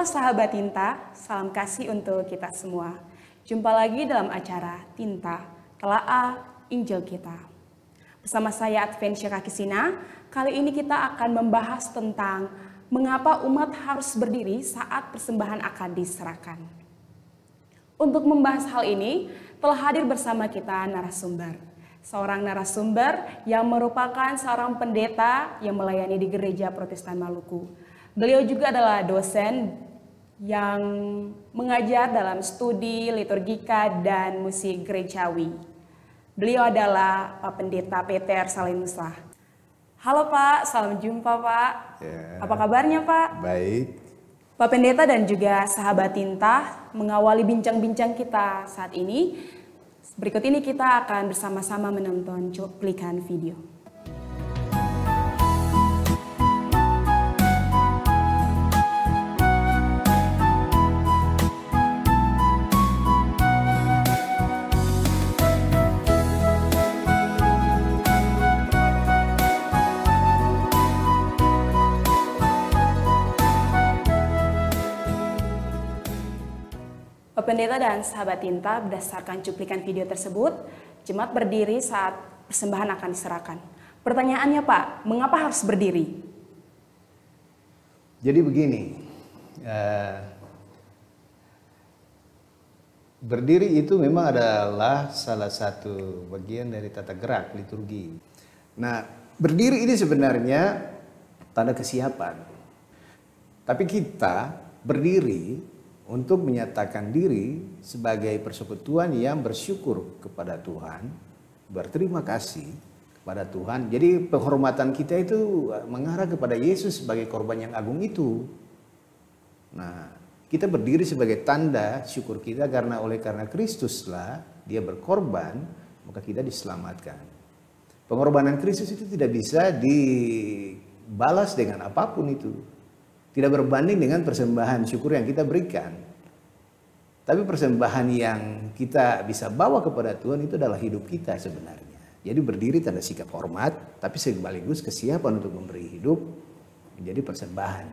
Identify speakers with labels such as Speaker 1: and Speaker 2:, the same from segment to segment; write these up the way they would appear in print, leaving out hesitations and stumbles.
Speaker 1: sahabat Tinta, salam kasih untuk kita semua. Jumpa lagi dalam acara Tinta, Telaah Injil Kita. Bersama saya Adventsia Kakisina, kali ini kita akan membahas tentang mengapa umat harus berdiri saat persembahan akan diserahkan. Untuk membahas hal ini, telah hadir bersama kita narasumber. Seorang narasumber yang merupakan seorang pendeta yang melayani di Gereja Protestan Maluku. Beliau juga adalah dosen yang mengajar dalam studi liturgika dan musik gerejawi. Beliau adalah Pak Pendeta Peter Salenusa. Halo Pak, salam jumpa Pak.
Speaker 2: Ya.
Speaker 1: Apa kabarnya Pak?
Speaker 2: Baik.
Speaker 1: Pak Pendeta dan juga sahabat Tinta mengawali bincang-bincang kita saat ini. Berikut ini kita akan bersama-sama menonton cuplikan video. Pak Pendeta dan sahabat Tinta, berdasarkan cuplikan video tersebut, jemaat berdiri saat persembahan akan diserahkan. Pertanyaannya Pak, mengapa harus berdiri?
Speaker 2: Jadi begini, berdiri itu memang adalah salah satu bagian dari tata gerak liturgi. Nah, berdiri ini sebenarnya tanda kesiapan. Tapi kita berdiri untuk menyatakan diri sebagai persekutuan yang bersyukur kepada Tuhan, berterima kasih kepada Tuhan. Jadi penghormatan kita itu mengarah kepada Yesus sebagai korban yang agung itu. Nah, kita berdiri sebagai tanda syukur kita karena Kristuslah dia berkorban, maka kita diselamatkan. Pengorbanan Kristus itu tidak bisa dibalas dengan apapun itu. Tidak berbanding dengan persembahan syukur yang kita berikan. Tapi persembahan yang kita bisa bawa kepada Tuhan itu adalah hidup kita sebenarnya. Jadi berdiri tanda sikap hormat, tapi sekaligus kesiapan untuk memberi hidup menjadi persembahan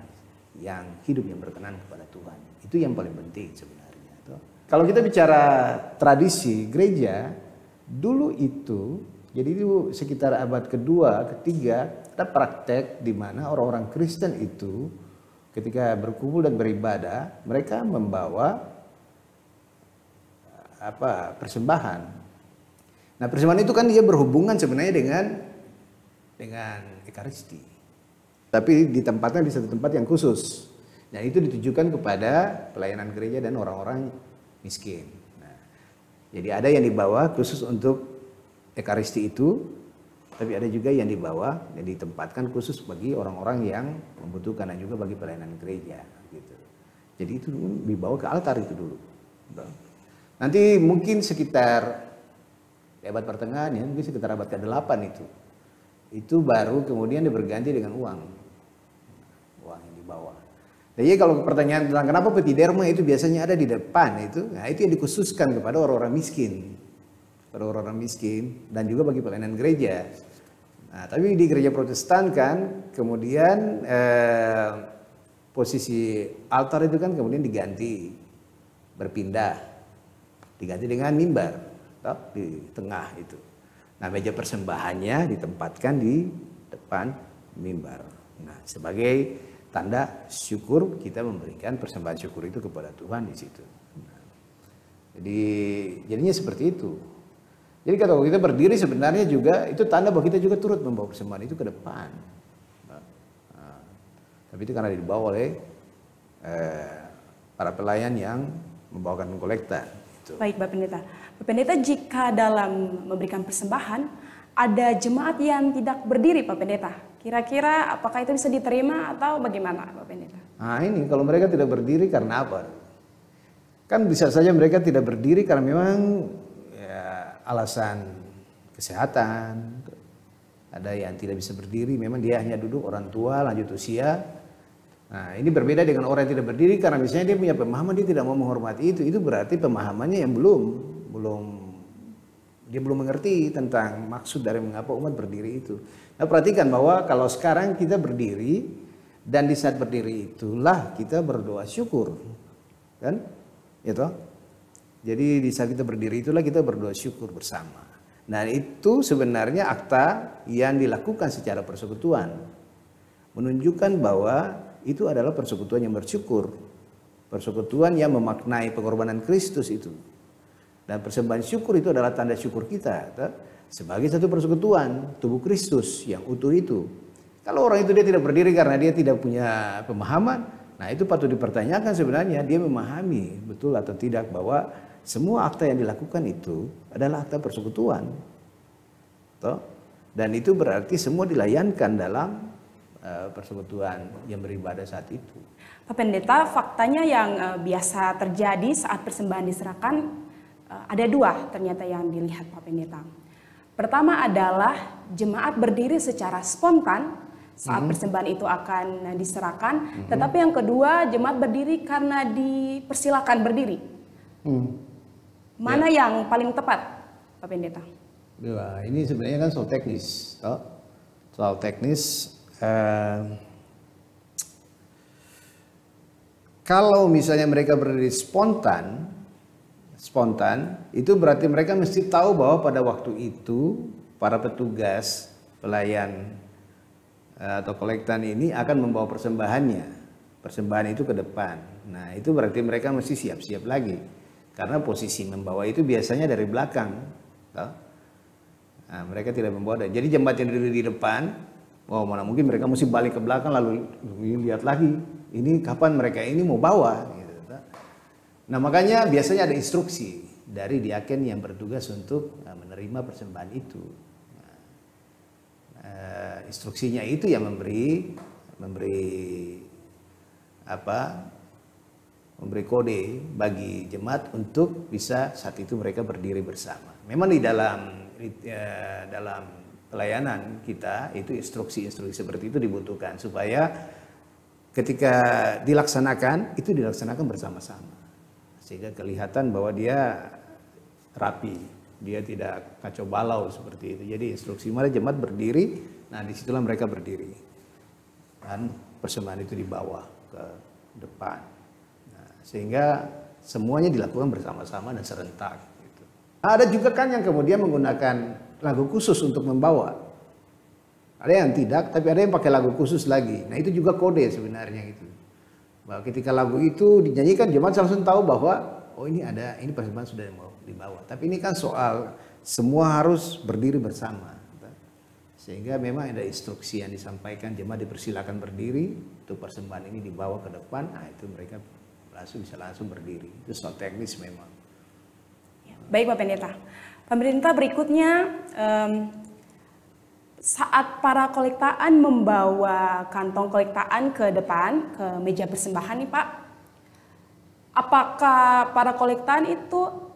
Speaker 2: yang hidup yang berkenan kepada Tuhan. Itu yang paling penting sebenarnya. Kalau kita bicara tradisi gereja, dulu itu, jadi itu sekitar abad kedua, ketiga, ada praktek di mana orang-orang Kristen itu ketika berkumpul dan beribadah, mereka membawa persembahan. Nah, persembahan itu kan dia berhubungan sebenarnya dengan Ekaristi. Tapi ditempatkan di satu tempat yang khusus. Nah, itu ditujukan kepada pelayanan gereja dan orang-orang miskin. Nah, jadi ada yang dibawa khusus untuk Ekaristi itu. Tapi ada juga yang dibawa, yang ditempatkan khusus bagi orang-orang yang membutuhkan dan juga bagi pelayanan gereja. Gitu. Jadi itu dibawa ke altar itu dulu. Nanti mungkin sekitar di abad pertengahan ya, mungkin sekitar abad ke-8 itu. Itu baru kemudian berganti dengan uang. Uang yang dibawa. Jadi kalau pertanyaan tentang kenapa peti derma itu biasanya ada di depan itu, nah itu yang dikhususkan kepada orang-orang miskin. Pada orang-orang miskin dan juga bagi pelayanan gereja. Nah, tapi di gereja Protestan kan kemudian posisi altar itu kan kemudian diganti, berpindah, diganti dengan mimbar di tengah itu. Nah, meja persembahannya ditempatkan di depan mimbar. Nah, sebagai tanda syukur kita memberikan persembahan syukur itu kepada Tuhan di situ. Nah, jadinya seperti itu. Jadi kalau kita berdiri sebenarnya juga itu tanda bahwa kita juga turut membawa persembahan itu ke depan. Tapi itu karena dibawa oleh para pelayan yang membawakan kolekta. Gitu.
Speaker 1: Baik Pak Pendeta. Pak Pendeta, jika dalam memberikan persembahan ada jemaat yang tidak berdiri Pak Pendeta, kira-kira apakah itu bisa diterima atau bagaimana Pak Pendeta?
Speaker 2: Nah ini kalau mereka tidak berdiri karena apa? Kan bisa saja mereka tidak berdiri karena memang alasan kesehatan, ada yang tidak bisa berdiri, memang dia hanya duduk, orang tua lanjut usia. Nah ini berbeda dengan orang yang tidak berdiri karena misalnya dia punya pemahaman dia tidak mau menghormati itu berarti pemahamannya yang dia belum mengerti tentang maksud dari mengapa umat berdiri itu. Nah perhatikan bahwa kalau sekarang kita berdiri Dan di saat berdiri itulah kita berdoa syukur. Kan? Itu. Jadi di saat kita berdiri itulah kita berdoa syukur bersama. Nah, itu sebenarnya akta yang dilakukan secara persekutuan. Menunjukkan bahwa itu adalah persekutuan yang bersyukur. Persekutuan yang memaknai pengorbanan Kristus itu. Dan persembahan syukur itu adalah tanda syukur kita. Sebagai satu persekutuan tubuh Kristus yang utuh itu. Kalau orang itu dia tidak berdiri karena dia tidak punya pemahaman, nah itu patut dipertanyakan sebenarnya dia memahami betul atau tidak bahwa semua akta yang dilakukan itu adalah akta persekutuan. Toh? Dan itu berarti semua dilayankan dalam persekutuan yang beribadah saat itu.
Speaker 1: Pak Pendeta, faktanya yang biasa terjadi saat persembahan diserahkan ada dua ternyata yang dilihat Pak Pendeta. Pertama adalah jemaat berdiri secara spontan saat persembahan itu akan diserahkan. Tetapi yang kedua, jemaat berdiri karena dipersilakan berdiri. Mana yang paling tepat, Pak Pendeta?
Speaker 2: Wah, ini sebenarnya kan soal teknis. Toh? Soal teknis. Kalau misalnya mereka berdiri spontan, itu berarti mereka mesti tahu bahwa pada waktu itu para petugas pelayan atau kolektan ini akan membawa persembahannya. Persembahan itu ke depan. Nah, itu berarti mereka mesti siap-siap lagi. Karena posisi membawa itu biasanya dari belakang. Nah, mereka tidak membawa. Jadi jemaat yang duduk di depan, mana mungkin mereka mesti balik ke belakang lalu lihat lagi. Ini kapan mereka ini mau bawa. Nah, makanya biasanya ada instruksi dari diaken yang bertugas untuk menerima persembahan itu. Instruksinya itu yang memberi kode bagi jemaat untuk bisa saat itu mereka berdiri bersama. Memang di dalam pelayanan kita itu instruksi-instruksi seperti itu dibutuhkan supaya ketika dilaksanakan itu dilaksanakan bersama-sama sehingga kelihatan bahwa dia rapi, dia tidak kacau balau seperti itu. Jadi instruksi mana jemaat berdiri. Nah, disitulah mereka berdiri dan persembahan itu dibawa ke depan. Nah, sehingga semuanya dilakukan bersama-sama dan serentak. Gitu. Nah, ada juga kan yang kemudian menggunakan lagu khusus untuk membawa. Ada yang tidak, tapi ada yang pakai lagu khusus lagi. Nah, itu juga kode sebenarnya gitu. Bahwa ketika lagu itu dinyanyikan jemaat langsung tahu bahwa oh ini persembahan sudah mau dibawa. Tapi ini kan soal semua harus berdiri bersama. Sehingga memang ada instruksi yang disampaikan jemaat dipersilakan berdiri untuk persembahan ini dibawa ke depan. Nah, itu mereka bisa langsung berdiri. Itu soal teknis memang.
Speaker 1: Baik Pak Pendeta. Pemerintah berikutnya saat para kolektaan membawa kantong kolektaan ke depan ke meja persembahan nih Pak. Apakah para kolektaan itu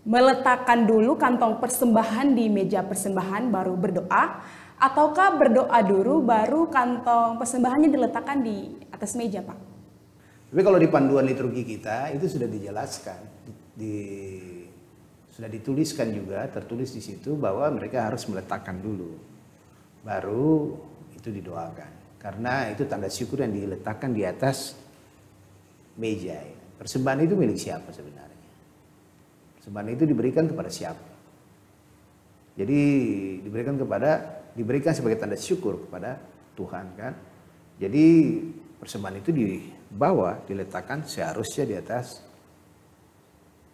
Speaker 1: meletakkan dulu kantong persembahan di meja persembahan baru berdoa? Ataukah berdoa dulu baru kantong persembahannya diletakkan di atas meja, Pak?
Speaker 2: Tapi kalau di panduan liturgi kita itu sudah dijelaskan, sudah dituliskan juga, tertulis di situ bahwa mereka harus meletakkan dulu, baru itu didoakan. Karena itu tanda syukur yang diletakkan di atas meja. Persembahan itu milik siapa sebenarnya? Persembahan itu diberikan kepada siapa? Jadi diberikan sebagai tanda syukur kepada Tuhan kan. Jadi persembahan itu dibawa, diletakkan seharusnya di atas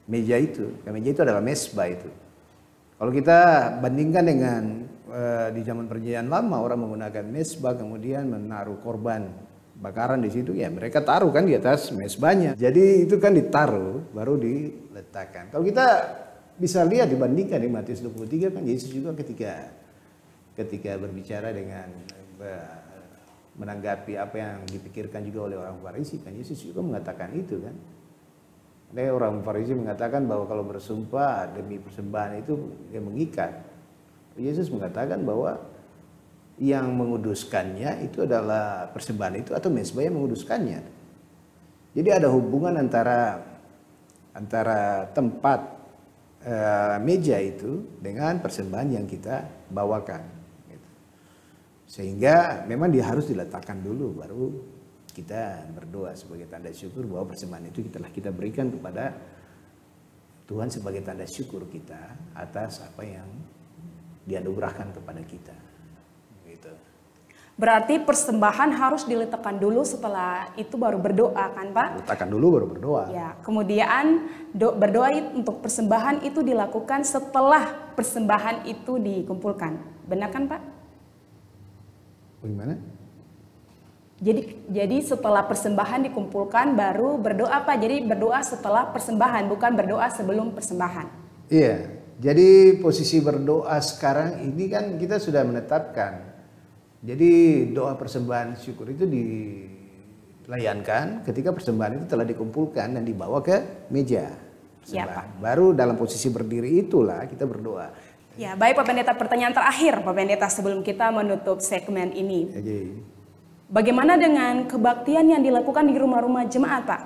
Speaker 2: meja itu. Meja itu adalah mesbah itu. Kalau kita bandingkan dengan di zaman perjanjian lama orang menggunakan mesbah kemudian menaruh korban bakaran di situ ya mereka taruh kan di atas mesbahnya. Jadi itu kan ditaruh baru diletakkan. Kalau kita bisa lihat dibandingkan di Matius 23 kan Yesus juga ketika berbicara dengan menanggapi apa yang dipikirkan juga oleh orang Farisi kan Yesus juga mengatakan itu kan. Ada orang Farisi mengatakan bahwa kalau bersumpah demi persembahan itu dia mengikat. Yesus mengatakan bahwa yang menguduskannya itu adalah persembahan itu atau mesbah yang menguduskannya. Jadi ada hubungan antara tempat meja itu dengan persembahan yang kita bawakan. Sehingga memang dia harus diletakkan dulu baru kita berdoa sebagai tanda syukur bahwa persembahan itu telah kita berikan kepada Tuhan sebagai tanda syukur kita atas apa yang dianugerahkan kepada kita. Gitu.
Speaker 1: Berarti persembahan harus diletakkan dulu, setelah itu baru berdoa kan Pak?
Speaker 2: Letakkan dulu baru berdoa.
Speaker 1: Ya, kemudian berdoa untuk persembahan itu dilakukan setelah persembahan itu dikumpulkan. Benar kan Pak?
Speaker 2: Bagaimana?
Speaker 1: Jadi setelah persembahan dikumpulkan baru berdoa Pak. Jadi berdoa setelah persembahan, bukan berdoa sebelum persembahan.
Speaker 2: Iya, jadi posisi berdoa sekarang ini kan kita sudah menetapkan. Jadi doa persembahan syukur itu dilayankan ketika persembahan itu telah dikumpulkan dan dibawa ke meja persembahan.
Speaker 1: Ya, Pak.
Speaker 2: Baru dalam posisi berdiri itulah kita berdoa.
Speaker 1: Ya, baik Pak Pendeta, pertanyaan terakhir Pak Pendeta sebelum kita menutup segmen ini.
Speaker 2: Oke.
Speaker 1: Bagaimana dengan kebaktian yang dilakukan di rumah-rumah jemaat Pak?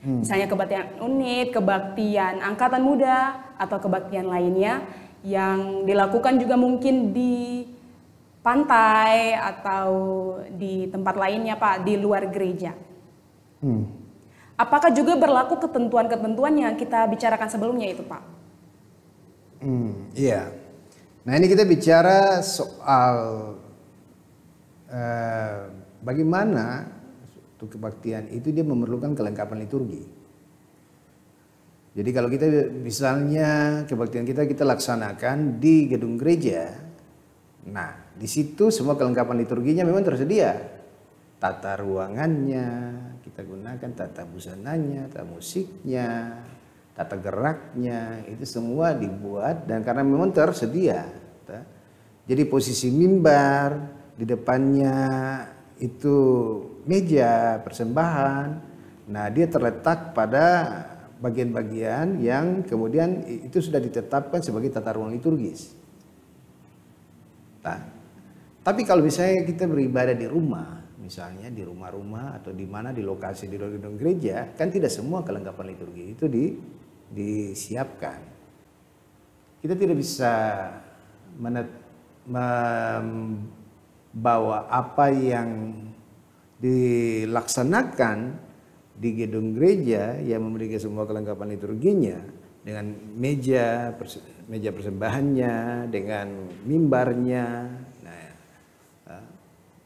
Speaker 1: Misalnya kebaktian unit, kebaktian angkatan muda, atau kebaktian lainnya yang dilakukan juga mungkin di pantai atau di tempat lainnya Pak, di luar gereja. Apakah juga berlaku ketentuan-ketentuan yang kita bicarakan sebelumnya itu Pak?
Speaker 2: Iya. Nah ini kita bicara soal bagaimana untuk kebaktian itu dia memerlukan kelengkapan liturgi. Jadi kalau kita misalnya kebaktian kita laksanakan di gedung gereja, nah di situ semua kelengkapan liturginya memang tersedia. Tata ruangannya kita gunakan, tata busananya, tata musiknya, tata geraknya, itu semua dibuat dan karena memang tersedia. Jadi posisi mimbar, di depannya itu meja persembahan. Nah, dia terletak pada bagian-bagian yang kemudian itu sudah ditetapkan sebagai tata ruang liturgis. Nah, tapi kalau misalnya kita beribadah di rumah, misalnya di rumah-rumah atau di mana di lokasi di luar gedung gereja, kan tidak semua kelengkapan liturgi itu disiapkan. Kita tidak bisa membawa apa yang dilaksanakan di gedung gereja yang memiliki semua kelengkapan liturginya dengan meja persembahannya, dengan mimbarnya,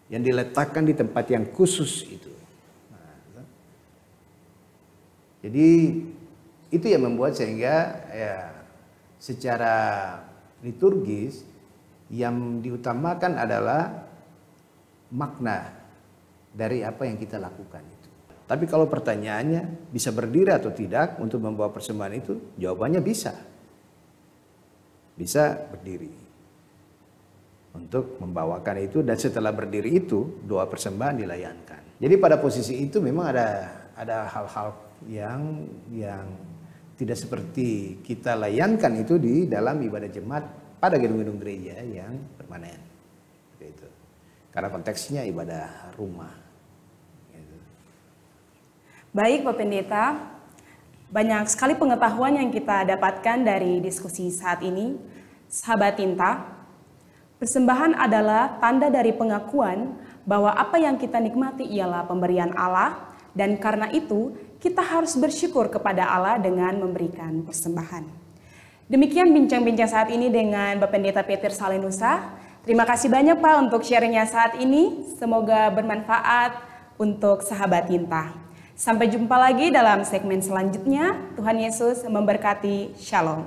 Speaker 2: yang diletakkan di tempat yang khusus itu. Jadi itu yang membuat sehingga ya, secara liturgis yang diutamakan adalah makna dari apa yang kita lakukan itu. Tapi kalau pertanyaannya bisa berdiri atau tidak untuk membawa persembahan itu, jawabannya bisa. Bisa berdiri untuk membawakan itu, dan setelah berdiri itu doa persembahan dilayankan. Jadi pada posisi itu memang ada hal-hal yang tidak seperti kita layankan itu di dalam ibadah jemaat pada gedung-gedung gereja yang permanen. Gitu. Karena konteksnya ibadah rumah. Gitu.
Speaker 1: Baik Pak Pendeta, banyak sekali pengetahuan yang kita dapatkan dari diskusi saat ini. Sahabat Tinta, persembahan adalah tanda dari pengakuan bahwa apa yang kita nikmati ialah pemberian Allah, dan karena itu kita harus bersyukur kepada Allah dengan memberikan persembahan. Demikian bincang-bincang saat ini dengan Bapak Pendeta Peter Salenusa. Terima kasih banyak Pak untuk sharingnya saat ini. Semoga bermanfaat untuk sahabat Tinta. Sampai jumpa lagi dalam segmen selanjutnya. Tuhan Yesus memberkati. Shalom.